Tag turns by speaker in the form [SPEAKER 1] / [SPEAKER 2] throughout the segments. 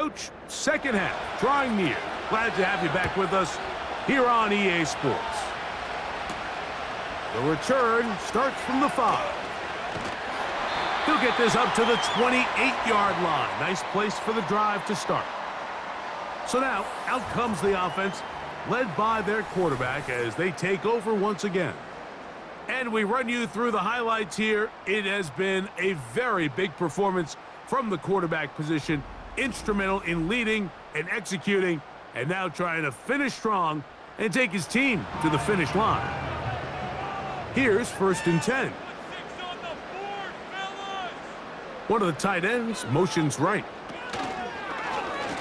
[SPEAKER 1] Coach, second half, drawing near. Glad to have you back with us here on EA Sports. The return starts from the 5. He'll get this up to the 28-yard line. Nice place for the drive to start. So now, out comes the offense, led by their quarterback as they take over once again. And we run you through the highlights here. It has been a very big performance from the quarterback position, instrumental in leading and executing, and now trying to finish strong and take his team to the finish line. Here's 1st and 10. One of the tight ends motions right.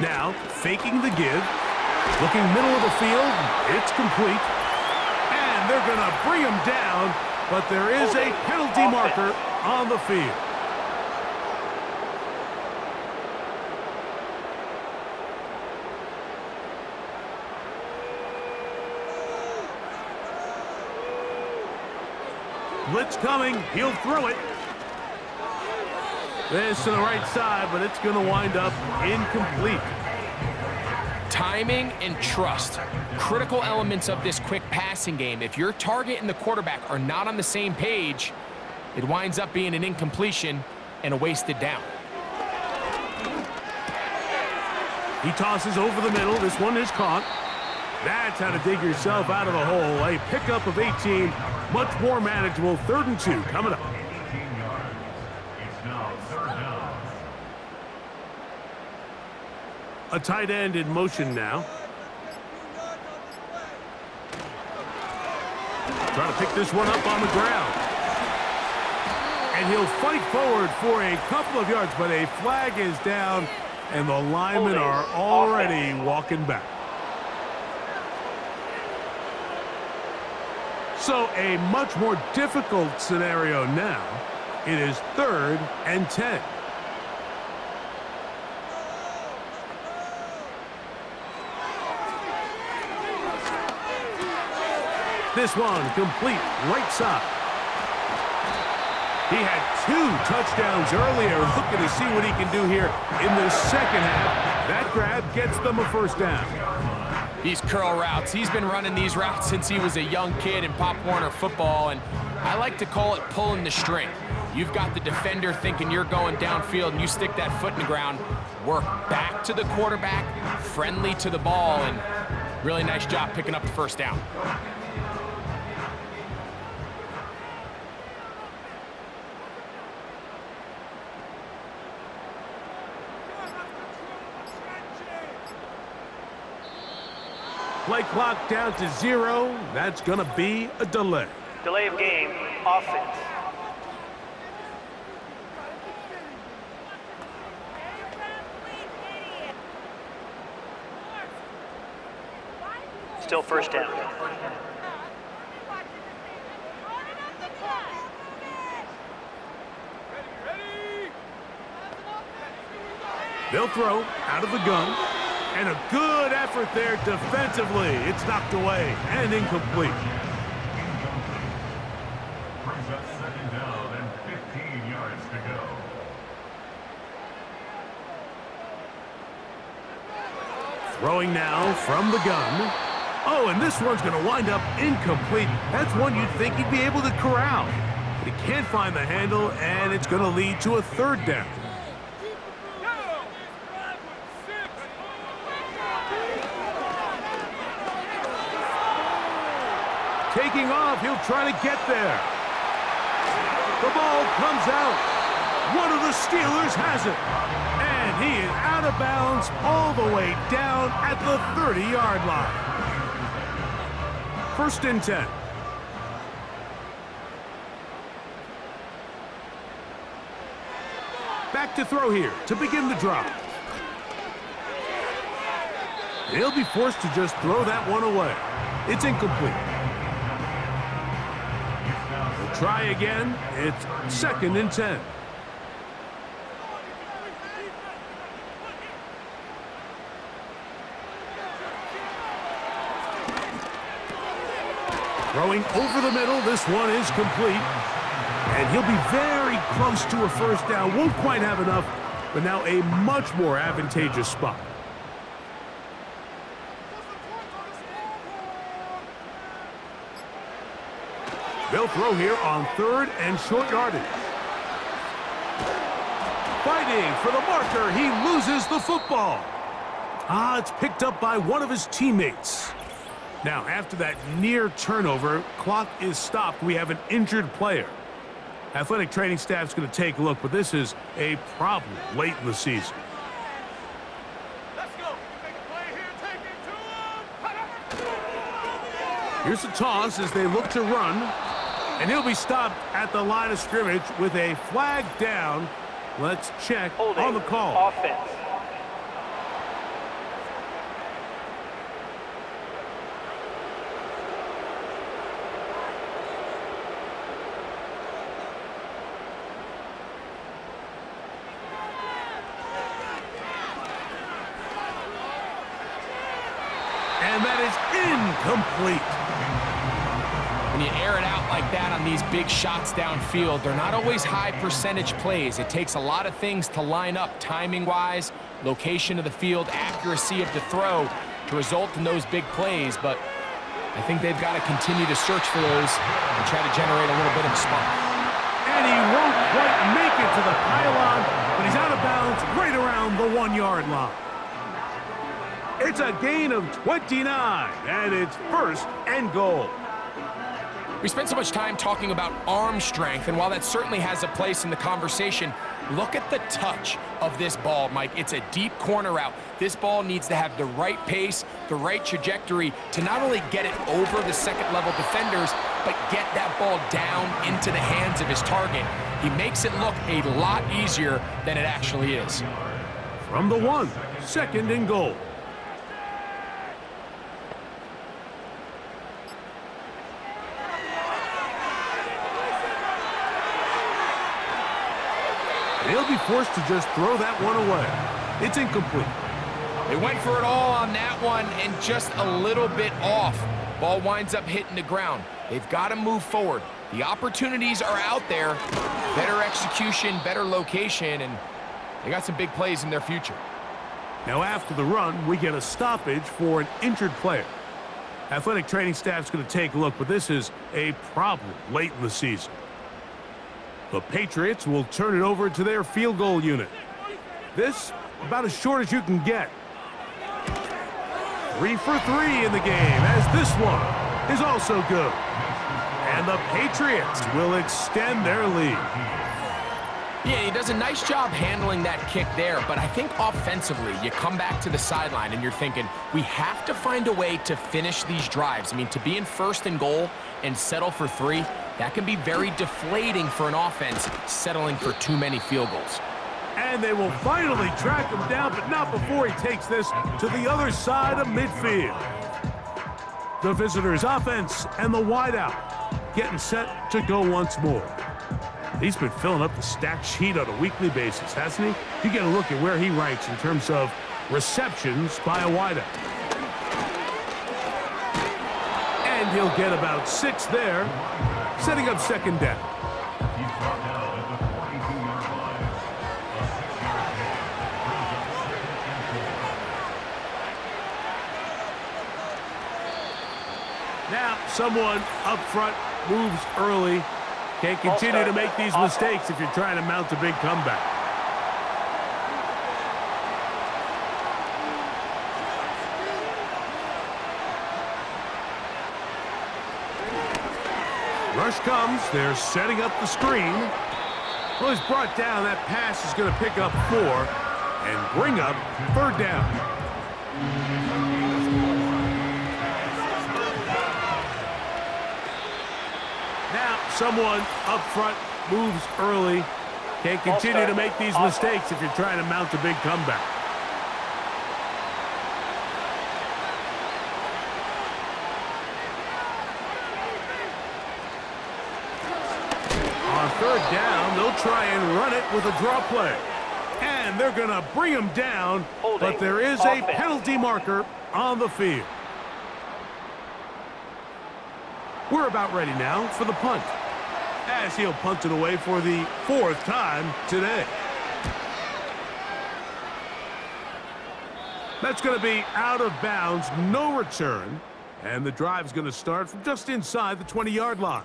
[SPEAKER 1] Now, faking the give, looking middle of the field, it's complete. And they're going to bring him down, but there is a penalty marker on the field. Blitz coming, he'll throw it. This to the right side, but it's going to wind up incomplete.
[SPEAKER 2] Timing and trust, critical elements of this quick passing game. If your target and the quarterback are not on the same page, it winds up being an incompletion and a wasted down.
[SPEAKER 1] He tosses over the middle. This one is caught. That's how to dig yourself out of a hole. A pickup of 18, much more manageable. 3rd and 2 coming up. A tight end in motion now. Trying to pick this one up on the ground. And he'll fight forward for a couple of yards, but a flag is down, and the linemen are already walking back. So a much more difficult scenario now. It is 3rd and 10. This one complete right side. He had 2 touchdowns earlier. Looking to see what he can do here in the second half. That grab gets them a 1st down.
[SPEAKER 2] These curl routes, he's been running these routes since he was a young kid in Pop Warner football, and I like to call it pulling the string. You've got the defender thinking you're going downfield, and you stick that foot in the ground, work back to the quarterback, friendly to the ball, and really nice job picking up the 1st down.
[SPEAKER 1] Play clock down to 0. That's going to be a delay.
[SPEAKER 3] Delay of game, offense. Still 1st down.
[SPEAKER 1] They'll throw out of the gun. And a good effort there defensively. It's knocked away and incomplete.
[SPEAKER 4] Brings up 2nd down and 15 yards to go.
[SPEAKER 1] Throwing now from the gun. Oh, and this one's going to wind up incomplete. That's one you'd think he'd be able to corral. But he can't find the handle, and it's going to lead to a 3rd down. Taking off, he'll try to get there. The ball comes out. One of the Steelers has it. And he is out of bounds all the way down at the 30-yard line. 1st and 10. Back to throw here to begin the drive. He'll be forced to just throw that one away. It's incomplete. Try again. It's 2nd and 10. Throwing over the middle. This one is complete. And he'll be very close to a 1st down. Won't quite have enough, but now a much more advantageous spot. They'll throw here on 3rd and short yardage. Fighting for the marker, he loses the football. It's picked up by one of his teammates. Now, after that near turnover, clock is stopped. We have an injured player. Athletic training staff's going to take a look, but this is a problem late in the season.
[SPEAKER 4] Let's go. Make a play here. Take it to him.
[SPEAKER 1] Here's the toss as they look to run, and he'll be stopped at the line of scrimmage with a flag down. Let's check
[SPEAKER 3] Holding
[SPEAKER 1] on the call.
[SPEAKER 3] offense.
[SPEAKER 1] And that is incomplete.
[SPEAKER 2] When you air it out like that on these big shots downfield, they're not always high percentage plays. It takes a lot of things to line up timing-wise, location of the field, accuracy of the throw to result in those big plays. But I think they've got to continue to search for those and try to generate a little bit of a spark.
[SPEAKER 1] And he won't quite make it to the pylon, but he's out of bounds right around the 1-yard line. It's a gain of 29, and it's 1st and goal.
[SPEAKER 2] We spent so much time talking about arm strength, and while that certainly has a place in the conversation, look at the touch of this ball, Mike. It's a deep corner route. This ball needs to have the right pace, the right trajectory to not only get it over the second-level defenders, but get that ball down into the hands of his target. He makes it look a lot easier than it actually is.
[SPEAKER 1] From the 1, 2nd and goal. They'll be forced to just throw that one away. It's incomplete.
[SPEAKER 2] They went for it all on that one and just a little bit off. Ball winds up hitting the ground. They've got to move forward. The opportunities are out there. Better execution, better location, and they got some big plays in their future.
[SPEAKER 1] Now after the run, we get a stoppage for an injured player. Athletic training staff's going to take a look, but this is a problem late in the season. The Patriots will turn it over to their field goal unit. This, about as short as you can get. 3 for 3 in the game, as this one is also good. And the Patriots will extend their lead.
[SPEAKER 2] Yeah, he does a nice job handling that kick there, but I think offensively, you come back to the sideline and you're thinking, we have to find a way to finish these drives. I mean, to be in 1st and goal and settle for 3, that can be very deflating for an offense settling for too many field goals.
[SPEAKER 1] And they will finally track him down, but not before he takes this to the other side of midfield. The visitors' offense and the wideout getting set to go once more. He's been filling up the stat sheet on a weekly basis, hasn't he? You get a look at where he ranks in terms of receptions by a wideout. And he'll get about 6 there, setting up 2nd down.
[SPEAKER 4] He's brought down at the 42-yard line. A 6-yard gain.
[SPEAKER 1] Now, someone up front moves early. Can't continue to make these mistakes if you're trying to mount a big comeback. Rush comes. They're setting up the screen. Well, he's brought down. That pass is going to pick up 4 and bring up 3rd down. Now, someone up front moves early. Can't continue to make these mistakes if you're trying to mount a big comeback. On 3rd down, they'll try and run it with a draw play. And they're going to bring him down, but there is a penalty marker on the field. We're about ready now for the punt, as he'll punt it away for the 4th time today. That's going to be out of bounds, no return. And the drive's going to start from just inside the 20-yard line.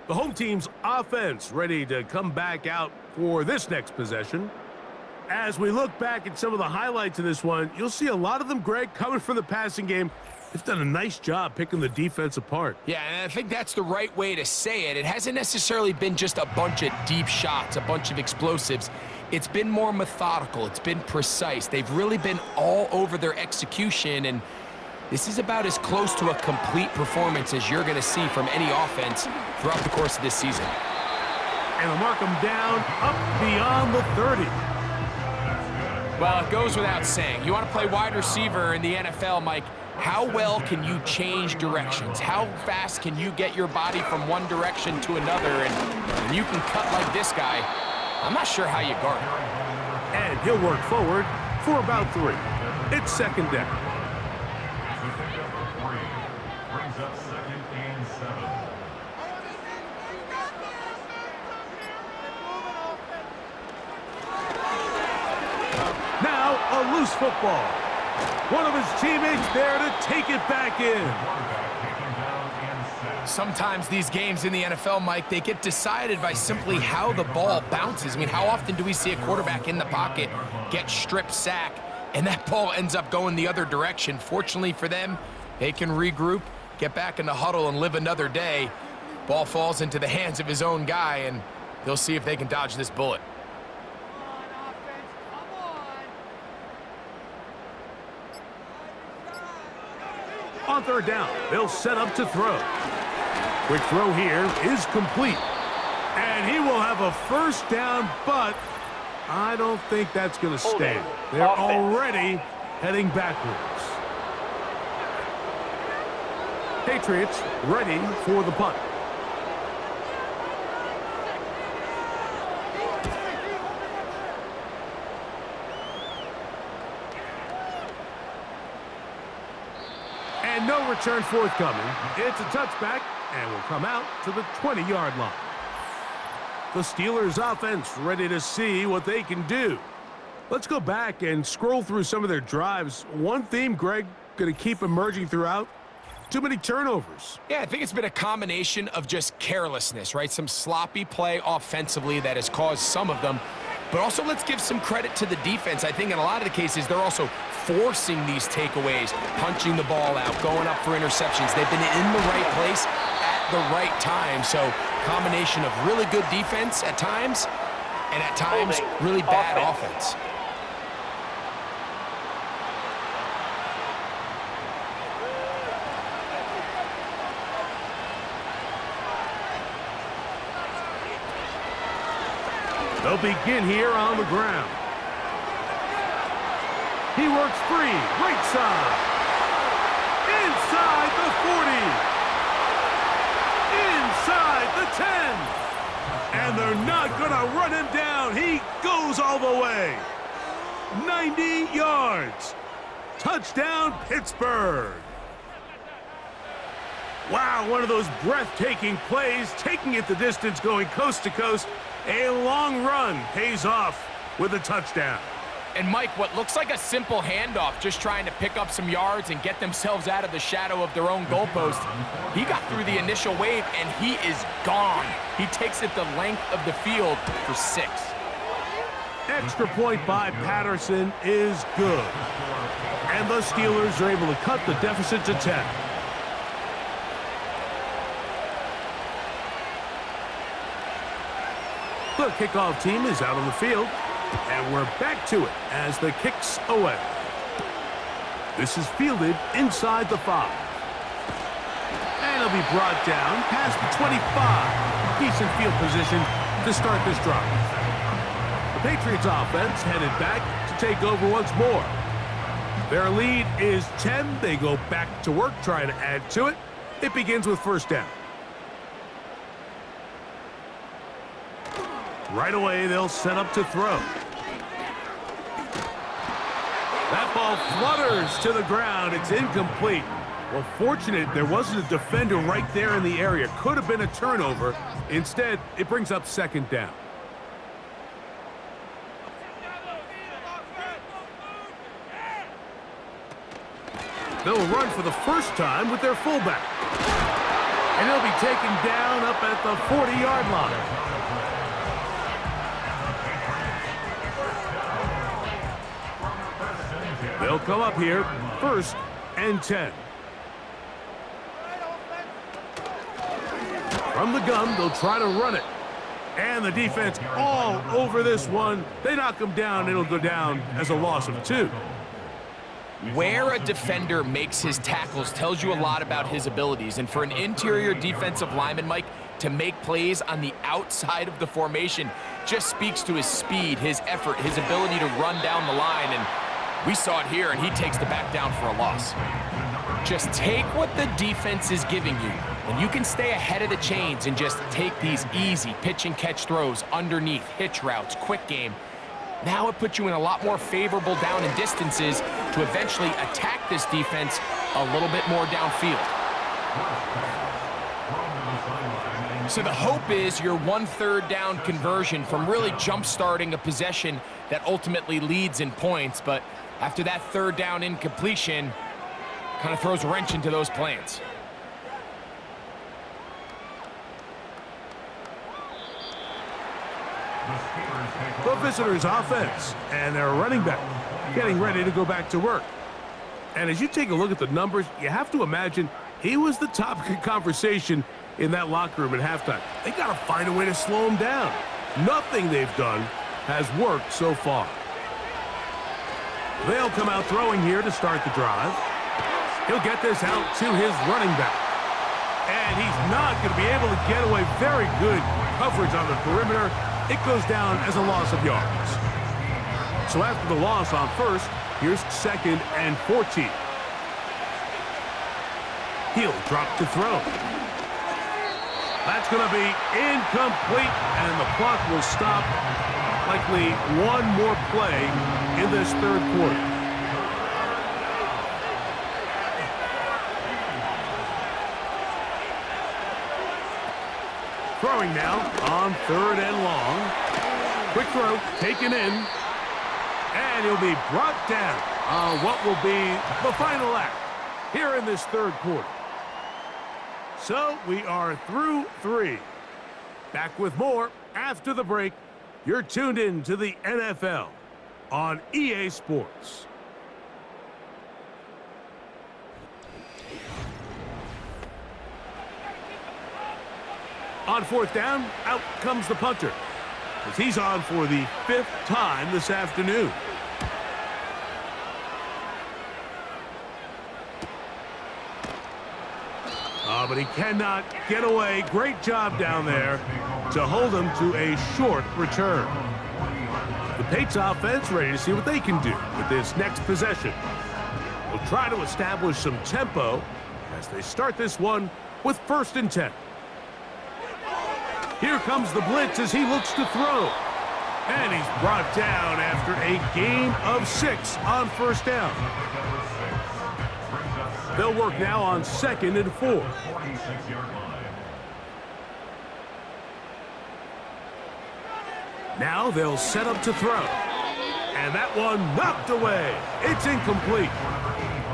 [SPEAKER 1] The home team's offense ready to come back out for this next possession. As we look back at some of the highlights of this one, you'll see a lot of them, Greg, coming from the passing game. They've done a nice job picking the defense apart.
[SPEAKER 2] Yeah, and I think that's the right way to say it. It hasn't necessarily been just a bunch of deep shots, a bunch of explosives. It's been more methodical. It's been precise. They've really been all over their execution, and this is about as close to a complete performance as you're going to see from any offense throughout the course of this season.
[SPEAKER 1] And they'll mark them down up beyond the 30.
[SPEAKER 2] Well, it goes without saying. You want to play wide receiver in the NFL, Mike, how well can you change directions? How fast can you get your body from one direction to another? And you can cut like this guy. I'm not sure how you guard it.
[SPEAKER 1] And he'll work forward for about 3. It's second down.
[SPEAKER 5] Brings up 2nd and 7.
[SPEAKER 1] Now a loose football. One of his teammates there to take it back in.
[SPEAKER 2] Sometimes these games in the NFL, Mike, they get decided by simply how the ball bounces. I mean, how often do we see a quarterback in the pocket get strip sack, and that ball ends up going the other direction? Fortunately for them, they can regroup, get back in the huddle, and live another day. Ball falls into the hands of his own guy, and they'll see if they can dodge this bullet.
[SPEAKER 1] On third down, they'll set up to throw. Quick throw here is complete. And he will have a first down, but I don't think that's going to stand. They're already heading backwards. Patriots ready for the punt. And no return forthcoming. It's a touchback and will come out to the 20-yard line. The Steelers offense ready to see what they can do. Let's go back and scroll through some of their drives. One theme, Greg, going to keep emerging throughout. Too many turnovers.
[SPEAKER 2] Yeah, I think it's been a combination of just carelessness, right? Some sloppy play offensively that has caused some of them. But also, let's give some credit to the defense. I think in a lot of the cases, they're also forcing these takeaways, punching the ball out, going up for interceptions. They've been in the right place at the right time. So, combination of really good defense at times, and at times, really bad offense.
[SPEAKER 1] They'll begin here on the ground. He works free, right side. Inside the 40. Inside the 10. And they're not going to run him down. He goes all the way. 90 yards. Touchdown, Pittsburgh. Wow, one of those breathtaking plays, taking it the distance, going coast to coast. A long run pays off with a touchdown.
[SPEAKER 2] And Mike, what looks like a simple handoff, just trying to pick up some yards and get themselves out of the shadow of their own goalpost. He got through the initial wave, and he is gone. He takes it the length of the field for 6.
[SPEAKER 1] Extra point by Patterson is good. And the Steelers are able to cut the deficit to 10. The kickoff team is out on the field, and we're back to it as the kick's away. This is fielded inside the 5. And it'll be brought down past the 25. Decent field position to start this drive. The Patriots offense headed back to take over once more. Their lead is 10. They go back to work trying to add to it. It begins with first down. Right away, they'll set up to throw. That ball flutters to the ground. It's incomplete. Well, fortunate there wasn't a defender right there in the area. Could have been a turnover. Instead, it brings up second down. They'll run for the first time with their fullback. And he'll be taken down up at the 40-yard line. They'll come up here, 1st and 10. From the gun, they'll try to run it. And the defense all over this one. They knock him down. It'll go down as a loss of 2.
[SPEAKER 2] Where a defender makes his tackles tells you a lot about his abilities. And for an interior defensive lineman, Mike, to make plays on the outside of the formation just speaks to his speed, his effort, his ability to run down the line. And we saw it here, and he takes the back down for a loss. Just take what the defense is giving you, and you can stay ahead of the chains and just take these easy pitch and catch throws underneath, hitch routes, quick game. Now it puts you in a lot more favorable down and distances to eventually attack this defense a little bit more downfield. So the hope is your 1/3 down conversion from really jump-starting a possession that ultimately leads in points, but after that 3rd down incompletion, kind of throws a wrench into those plans.
[SPEAKER 1] The visitors' offense and their running back getting ready to go back to work. And as you take a look at the numbers, you have to imagine he was the topic of conversation in that locker room at halftime. They got to find a way to slow him down. Nothing they've done has worked so far. They'll come out throwing here to start the drive. He'll get this out to his running back. And he's not going to be able to get away. Very good coverage on the perimeter. It goes down as a loss of yards. So after the loss on 1st, here's 2nd and 14. He'll drop to throw. That's going to be incomplete, and the clock will stop. Likely one more play in this 3rd quarter. Throwing now on 3rd and long. Quick throw, taken in. And he'll be brought down on what will be the final act here in this 3rd quarter. So we are through 3. Back with more after the break. You're tuned in to the NFL on EA Sports. On 4th down, out comes the punter, as he's on for the 5th time this afternoon. But he cannot get away. Great job down there to hold him to a short return. The Patriots offense ready to see what they can do with this next possession. They'll try to establish some tempo as they start this one with 1st and 10. Here comes the blitz as he looks to throw. And he's brought down after a gain of 6 on 1st down. They'll work now on 2nd and 4. Now they'll set up to throw. And that one knocked away. It's incomplete.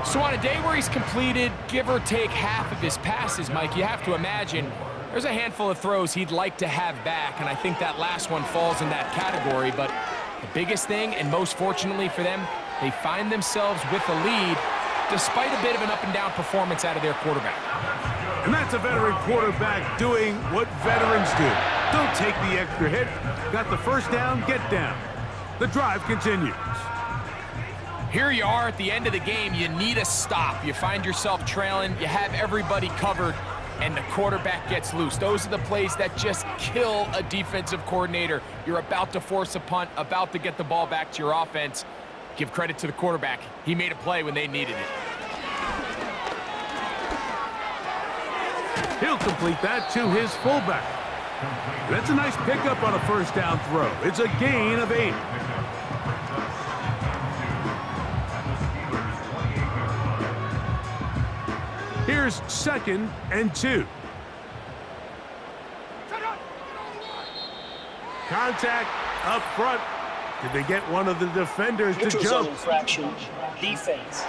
[SPEAKER 2] So on a day where he's completed, give or take half of his passes, Mike, you have to imagine there's a handful of throws he'd like to have back, and I think that last one falls in that category. But the biggest thing, and most fortunately for them, they find themselves with a lead despite a bit of an up-and-down performance out of their quarterback.
[SPEAKER 1] And that's a veteran quarterback doing what veterans do. Don't take the extra hit. Got the 1st down, get down. The drive continues.
[SPEAKER 2] Here you are at the end of the game. You need a stop. You find yourself trailing. You have everybody covered, and the quarterback gets loose. Those are the plays that just kill a defensive coordinator. You're about to force a punt, about to get the ball back to your offense. Give credit to the quarterback. He made a play when they needed it.
[SPEAKER 1] He'll complete that to his fullback. That's a nice pickup on a 1st down throw. It's a gain of 8. Here's 2nd and 2. Contact up front. Did they get one of the defenders to
[SPEAKER 3] Neutral
[SPEAKER 1] jump?
[SPEAKER 3] zone infraction. Defense.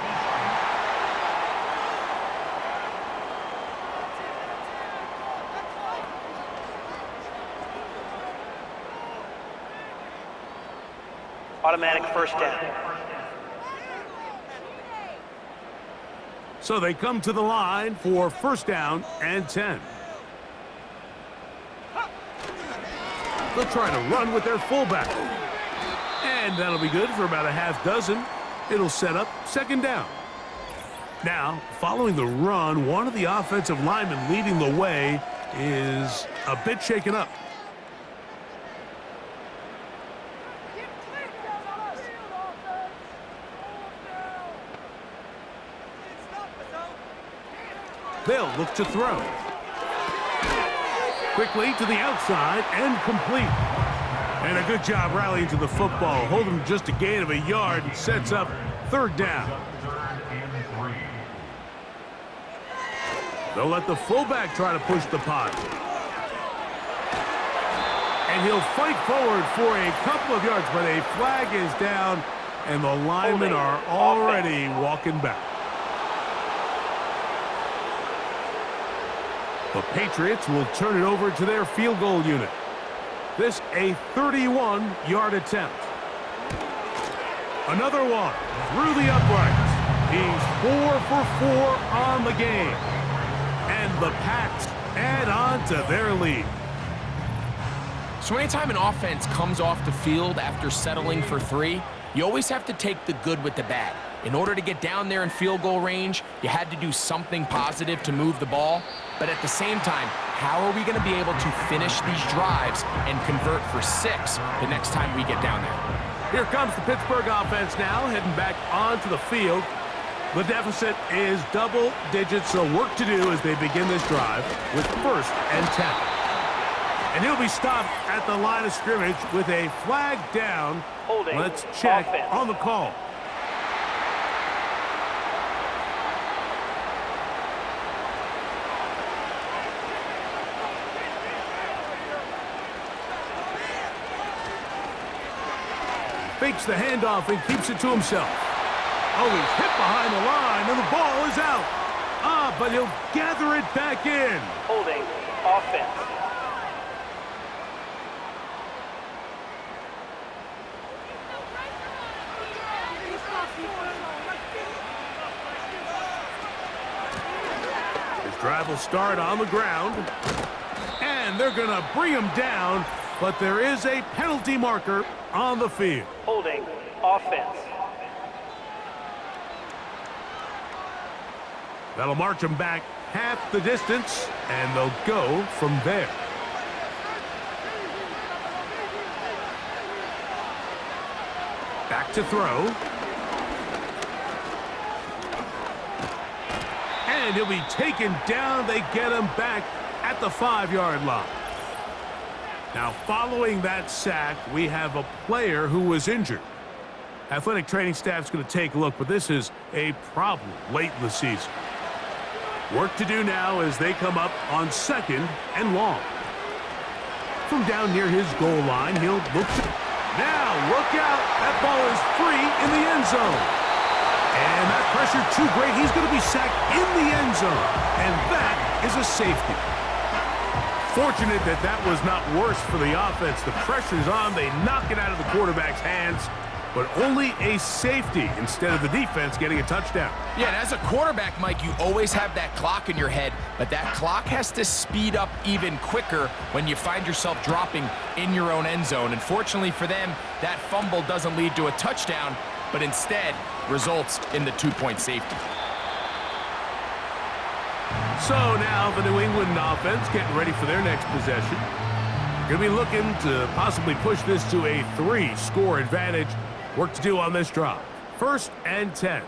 [SPEAKER 3] Automatic first down.
[SPEAKER 1] So they come to the line for first down and 10. They'll try to run with their fullback. And that'll be good for about a half dozen. It'll set up second down. Now, following the run, one of the offensive linemen leading the way is a bit shaken up. They'll look to throw. Quickly to the outside and complete. And a good job rallying to the football. Holding just a gain of a yard and sets up third down. They'll let the fullback try to push the pot. And he'll fight forward for a couple of yards, but a flag is down, and the linemen are already walking back. The Patriots will turn it over to their field goal unit. This a 31-yard attempt. Another one through the uprights. He's 4 for 4 on the game. And the Pats add on to their lead.
[SPEAKER 2] So anytime an offense comes off the field after settling for 3, you always have to take the good with the bad. In order to get down there in field goal range, you had to do something positive to move the ball. But at the same time, how are we going to be able to finish these drives and convert for 6 the next time we get down there?
[SPEAKER 1] Here comes the Pittsburgh offense now, heading back onto the field. The deficit is double digits, so work to do as they begin this drive with first and 10. And he'll be stopped at the line of scrimmage with a flag down.
[SPEAKER 3] Holding.
[SPEAKER 1] Let's check
[SPEAKER 3] Offense.
[SPEAKER 1] on the call. Fakes the handoff and keeps it to himself. Oh, he's hit behind the line, and the ball is out. But he'll gather it back in.
[SPEAKER 3] Holding. Offense.
[SPEAKER 1] His drive will start on the ground. And they're going to bring him down, but there is a penalty marker on the field.
[SPEAKER 3] Holding. Offense.
[SPEAKER 1] That'll march them back half the distance, and they'll go from there. Back to throw. And he'll be taken down. They get him back at the 5-yard line. Now, following that sack, we have a player who was injured. Athletic training staff's going to take a look, but this is a problem late in the season. Work to do now as they come up on second and long. From down near his goal line, he'll look to... Now, look out. That ball is free in the end zone. And that pressure too great. He's going to be sacked in the end zone. And that is a safety. Fortunate that that was not worse for the offense. The pressure's on. They knock it out of the quarterback's hands. But only a safety instead of the defense getting a touchdown.
[SPEAKER 2] Yeah, and as a quarterback, Mike, you always have that clock in your head, but that clock has to speed up even quicker when you find yourself dropping in your own end zone. And fortunately for them, that fumble doesn't lead to a touchdown, but instead results in the 2-point safety.
[SPEAKER 1] So now the New England offense getting ready for their next possession. Going to be looking to possibly push this to a 3-score advantage. Work to do on this drive. First and 10.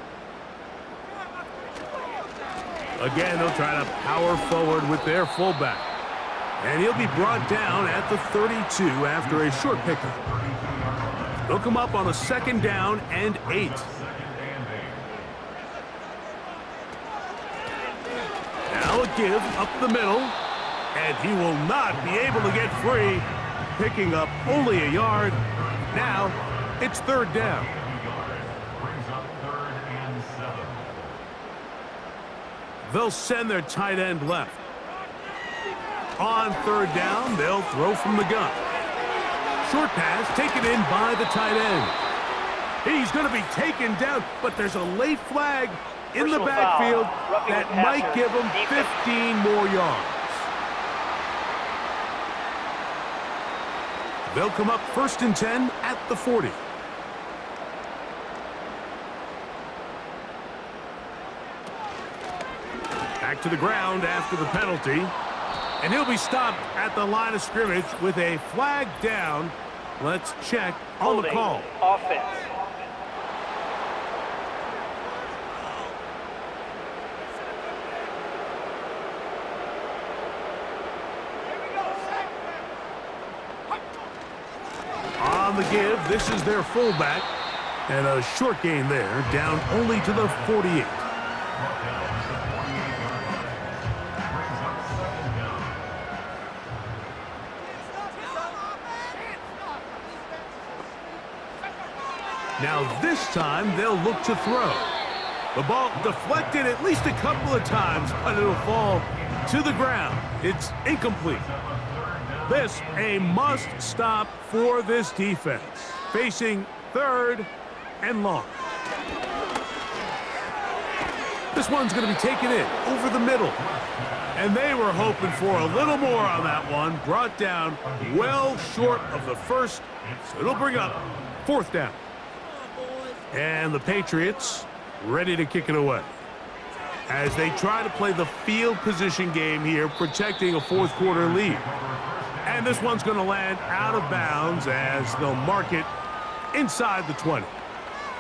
[SPEAKER 1] Again, they'll try to power forward with their fullback. And he'll be brought down at the 32 after a short pickup. They'll come up on a 2nd down and 8. Now a give up the middle. And he will not be able to get free, picking up only a yard. Now, it's 3rd down. They'll send their tight end left. On 3rd down, they'll throw from the gun. Short pass taken in by the tight end. He's going to be taken down, but there's a late flag in the
[SPEAKER 3] Personal
[SPEAKER 1] backfield
[SPEAKER 3] foul, roughing
[SPEAKER 1] that
[SPEAKER 3] the
[SPEAKER 1] might
[SPEAKER 3] passer,
[SPEAKER 1] give him
[SPEAKER 3] defense.
[SPEAKER 1] 15 more yards. They'll come up 1st and 10 at the 40. Back to the ground after the penalty. And he'll be stopped at the line of scrimmage with a flag down. Let's check on the
[SPEAKER 3] Holding.
[SPEAKER 1] call.
[SPEAKER 3] Offense.
[SPEAKER 1] On the give, this is their fullback. And a short gain there, down only to the 48. Now this time they'll look to throw. The ball deflected at least a couple of times, but it'll fall to the ground. It's incomplete. This a must stop for this defense. Facing 3rd and long. This one's going to be taken in over the middle. And they were hoping for a little more on that one. Brought down well short of the first. So it'll bring up 4th down. And the Patriots ready to kick it away. As they try to play the field position game here, protecting a 4th quarter lead. And this one's going to land out of bounds as they'll mark it inside the 20.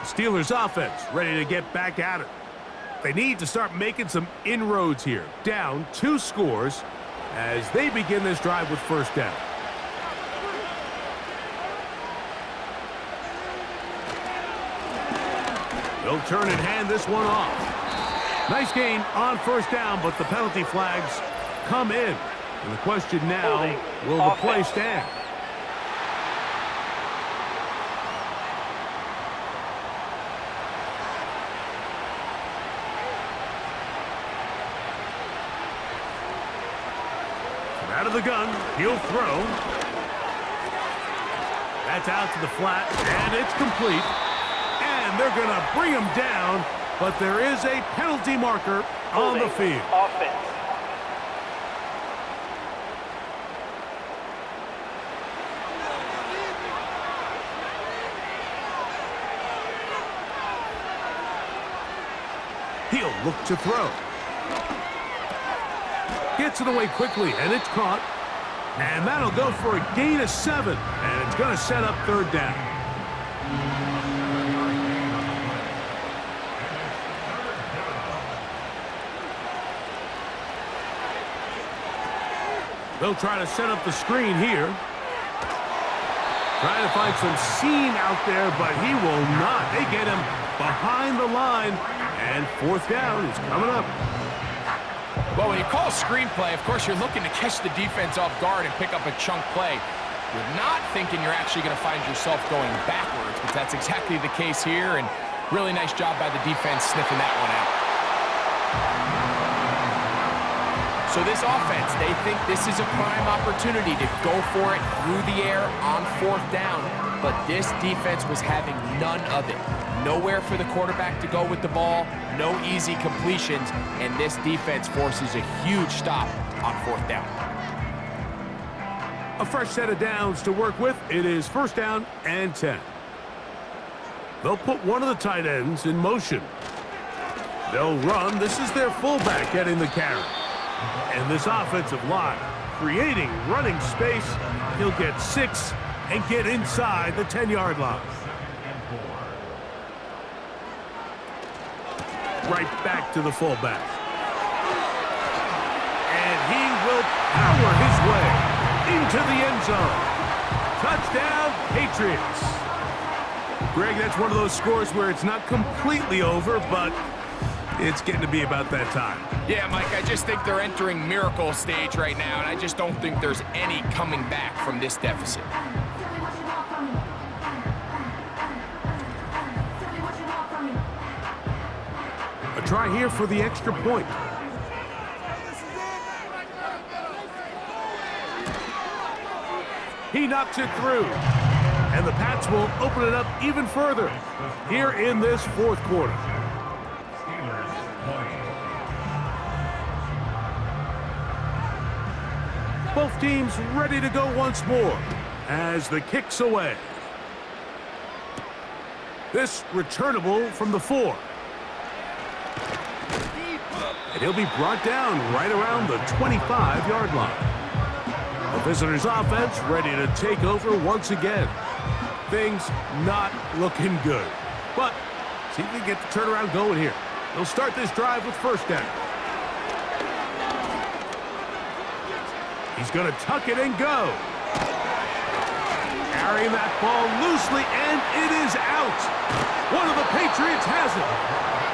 [SPEAKER 1] Steelers offense ready to get back at it. They need to start making some inroads here. Down 2 scores as they begin this drive with 1st down. They'll turn and hand this one off. Nice gain on 1st down, but the penalty flags come in. And the question now,
[SPEAKER 3] Holding.
[SPEAKER 1] will the play
[SPEAKER 3] Offense.
[SPEAKER 1] stand? Out of the gun, he'll throw. That's out to the flat, and it's complete. And they're going to bring him down, but there is a penalty marker on the
[SPEAKER 3] Holding.
[SPEAKER 1] field.
[SPEAKER 3] Offense.
[SPEAKER 1] He'll look to throw. Gets it away quickly, and it's caught. And that'll go for a gain of 7, and it's going to set up 3rd down. They'll try to set up the screen here. Trying to find some seam out there, but he will not. They get him behind the line, and 4th down is coming up.
[SPEAKER 2] Well, when you call a screenplay, of course, you're looking to catch the defense off guard and pick up a chunk play. You're not thinking you're actually going to find yourself going backwards, but that's exactly the case here, and really nice job by the defense sniffing that one out. So this offense, they think this is a prime opportunity to go for it through the air on 4th down, but this defense was having none of it. Nowhere for the quarterback to go with the ball, no easy completions, and this defense forces a huge stop on 4th down.
[SPEAKER 1] A fresh set of downs to work with. It is 1st down and 10. They'll put one of the tight ends in motion. They'll run. This is their fullback getting the carry. And this offensive line creating running space. He'll get 6 and get inside the 10-yard line. Right back to the fullback. And he will power his way into the end zone. Touchdown, Patriots. Greg, that's one of those scores where it's not completely over, but it's getting to be about that time.
[SPEAKER 2] Yeah, Mike, I just think they're entering miracle stage right now, and I just don't think there's any coming back from this deficit.
[SPEAKER 1] A try here for the extra point. He knocks it through. And the Pats will open it up even further here in this fourth quarter.
[SPEAKER 5] Steelers 20.
[SPEAKER 1] Both teams ready to go once more as the kick's away. This returnable from the 4. And he'll be brought down right around the 25-yard line. The visitors' offense ready to take over once again. Things not looking good. But see if they get the turnaround going here. They'll start this drive with first down. He's going to tuck it and go. Carrying that ball loosely, and it is out. One of the Patriots has it.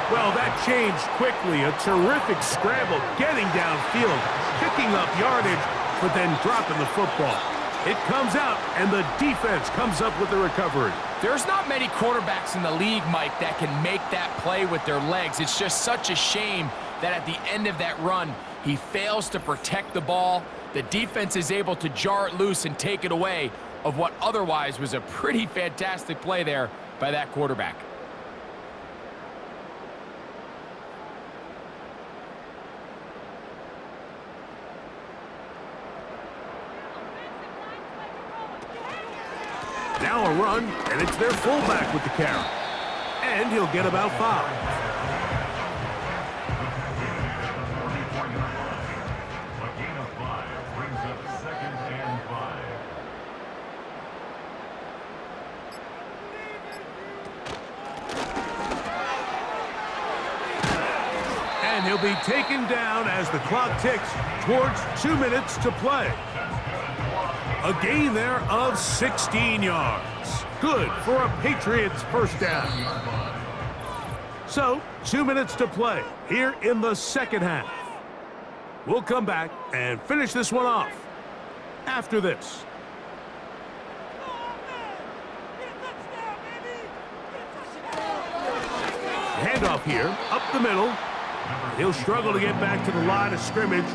[SPEAKER 1] Well, that changed quickly. A terrific scramble, getting downfield, picking up yardage, but then dropping the football. It comes out, and the defense comes up with the recovery.
[SPEAKER 2] There's not many quarterbacks in the league, Mike, that can make that play with their legs. It's just such a shame that at the end of that run, he fails to protect the ball. The defense is able to jar it loose and take it away of what otherwise was a pretty fantastic play there by that quarterback.
[SPEAKER 1] Now a run, and it's their fullback with the carry. And he'll get about 5.
[SPEAKER 5] A gain of 5 brings up 2nd and 5.
[SPEAKER 1] And he'll be taken down as the clock ticks towards 2 minutes to play. A gain there of 16 yards. Good for a Patriots first down. So, 2 minutes to play here in the second half. We'll come back and finish this one off after this. Handoff here, up the middle. He'll struggle to get back to the line of scrimmage.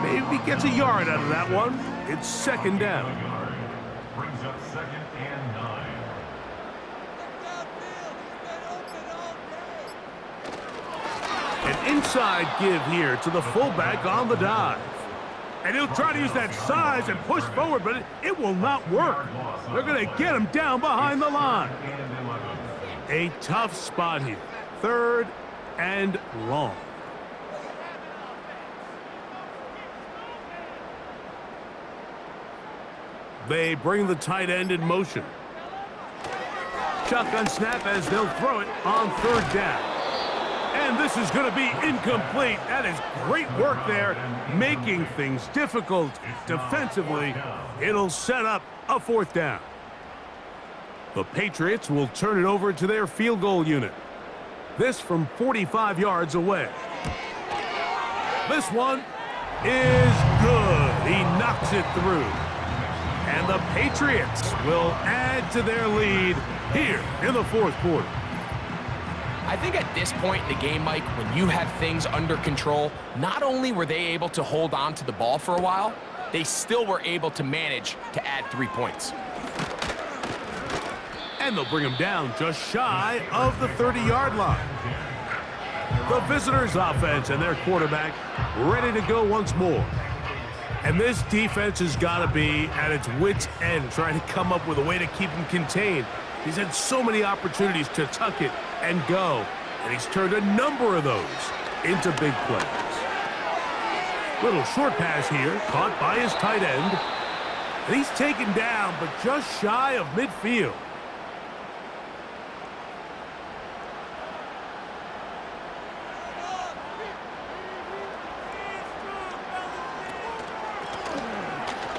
[SPEAKER 1] Maybe gets a yard out of that one. It's second down.
[SPEAKER 5] Brings up 2nd and 9.
[SPEAKER 1] An inside give here to the fullback on the dive. And he'll try to use that size and push forward, but it will not work. They're going to get him down behind the line. A tough spot here. 3rd and long. They bring the tight end in motion. Shotgun snap as they'll throw it on 3rd down. And this is going to be incomplete. That is great work there, making things difficult defensively. It'll set up a 4th down. The Patriots will turn it over to their field goal unit. This from 45 yards away. This one is good. He knocks it through. And the Patriots will add to their lead here in the fourth quarter.
[SPEAKER 2] I think at this point in the game, Mike, when you have things under control, not only were they able to hold on to the ball for a while, they still were able to manage to add 3 points.
[SPEAKER 1] And they'll bring him down just shy of the 30-yard line. The visitors' offense and their quarterback ready to go once more. And this defense has got to be at its wits' end, trying to come up with a way to keep him contained. He's had so many opportunities to tuck it and go, and he's turned a number of those into big plays. Little short pass here, caught by his tight end. And he's taken down, but just shy of midfield.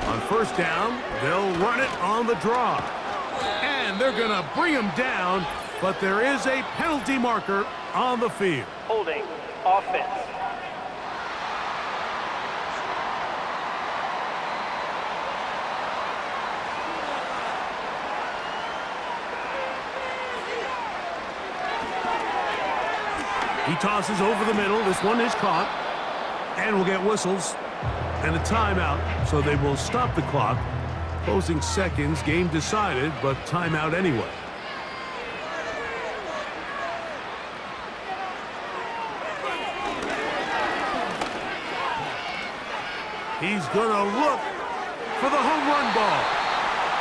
[SPEAKER 1] On first down, they'll run it on the draw. And they're going to bring him down, but there is a penalty marker on the field.
[SPEAKER 3] Holding. Offense.
[SPEAKER 1] He tosses over the middle. This one is caught. And we'll get whistles and a timeout, so they will stop the clock Closing seconds, game decided, but timeout anyway. He's going to look for the home run ball.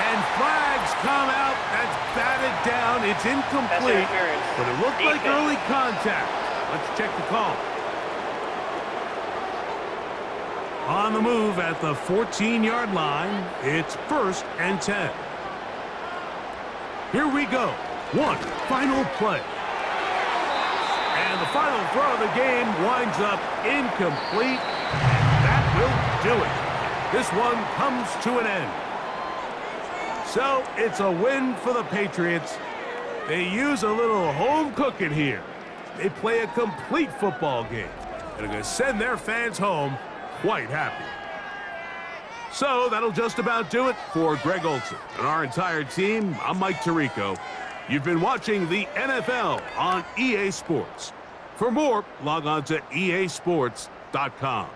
[SPEAKER 1] And flags come out. That's batted down. It's incomplete, but it looked like early contact. Let's check the call. On the move at the 14-yard line, it's 1st and 10. Here we go. One final play. And the final throw of the game winds up incomplete. And that will do it. This one comes to an end. So it's a win for the Patriots. They use a little home cooking here. They play a complete football game and are going to send their fans home quite happy. So that'll just about do it for Greg Olson and our entire team. I'm Mike Tirico. You've been watching the NFL on EA Sports. For more, log on to easports.com.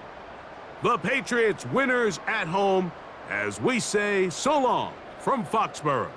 [SPEAKER 1] The Patriots winners at home as we say so long from Foxborough.